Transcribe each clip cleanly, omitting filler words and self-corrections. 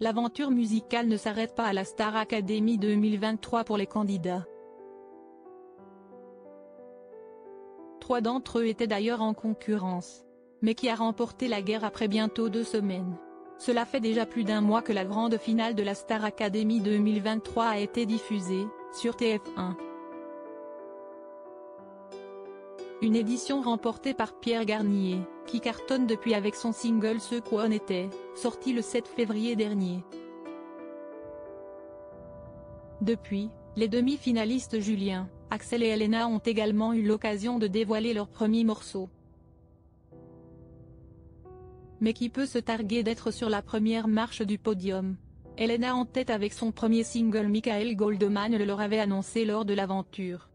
l'aventure musicale ne s'arrête pas à la Star Academy 2023 pour les candidats. 3 d'entre eux étaient d'ailleurs en concurrence. Mais qui a remporté la guerre après bientôt 2 semaines. Cela fait déjà plus d'1 mois que la grande finale de la Star Academy 2023 a été diffusée, sur TF1. Une édition remportée par Pierre Garnier, qui cartonne depuis avec son single Ce qu'on était, sorti le 7 février dernier. Depuis, les demi-finalistes Julien, Axel et Elena ont également eu l'occasion de dévoiler leur premier morceau. Mais qui peut se targuer d'être sur la première marche du podium? Elena en tête avec son premier single. Michael Goldman le leur avait annoncé lors de l'aventure.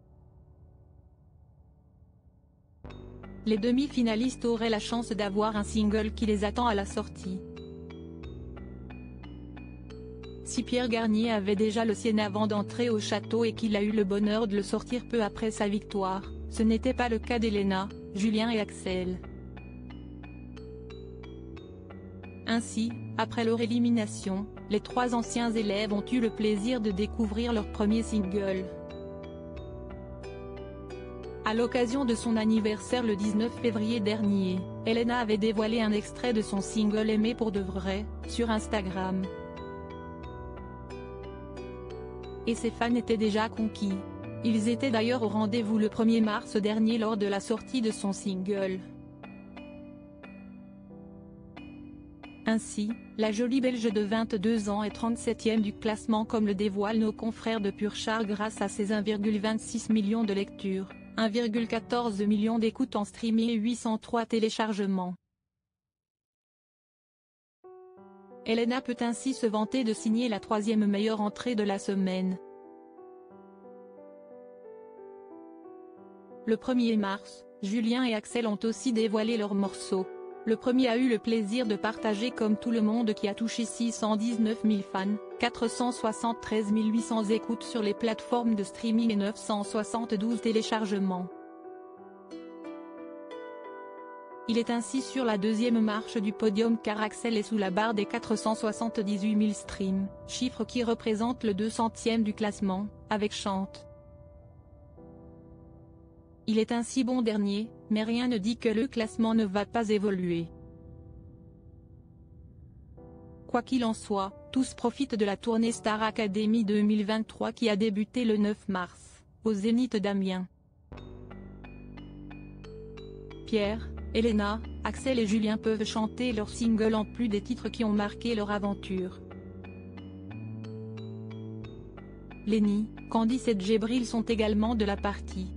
Les demi-finalistes auraient la chance d'avoir un single qui les attend à la sortie. Si Pierre Garnier avait déjà le sien avant d'entrer au château et qu'il a eu le bonheur de le sortir peu après sa victoire, ce n'était pas le cas d'Elena, Julien et Axel. Ainsi, après leur élimination, les 3 anciens élèves ont eu le plaisir de découvrir leur premier single. À l'occasion de son anniversaire le 19 février dernier, Elena avait dévoilé un extrait de son single Aimé pour de vrai, sur Instagram. Et ses fans étaient déjà conquis. Ils étaient d'ailleurs au rendez-vous le 1er mars dernier lors de la sortie de son single. Ainsi, la jolie Belge de 22 ans est 37e du classement comme le dévoilent nos confrères de Pur Char grâce à ses 1,26 millions de lectures, 1,14 million d'écoutes en streaming et 803 téléchargements. Elena peut ainsi se vanter de signer la 3e meilleure entrée de la semaine. Le 1er mars, Julien et Axel ont aussi dévoilé leur morceau. Le premier a eu le plaisir de partager comme tout le monde qui a touché 619 000 fans, 473 800 écoutes sur les plateformes de streaming et 972 téléchargements. Il est ainsi sur la 2e marche du podium car Axel est sous la barre des 478 000 streams, chiffre qui représente le 200e du classement, avec Chante. Il est ainsi bon dernier, mais rien ne dit que le classement ne va pas évoluer. Quoi qu'il en soit, tous profitent de la tournée Star Academy 2023 qui a débuté le 9 mars, au Zénith d'Amiens. Pierre, Elena, Axel et Julien peuvent chanter leur single en plus des titres qui ont marqué leur aventure. Lenny, Candice et Djibril sont également de la partie.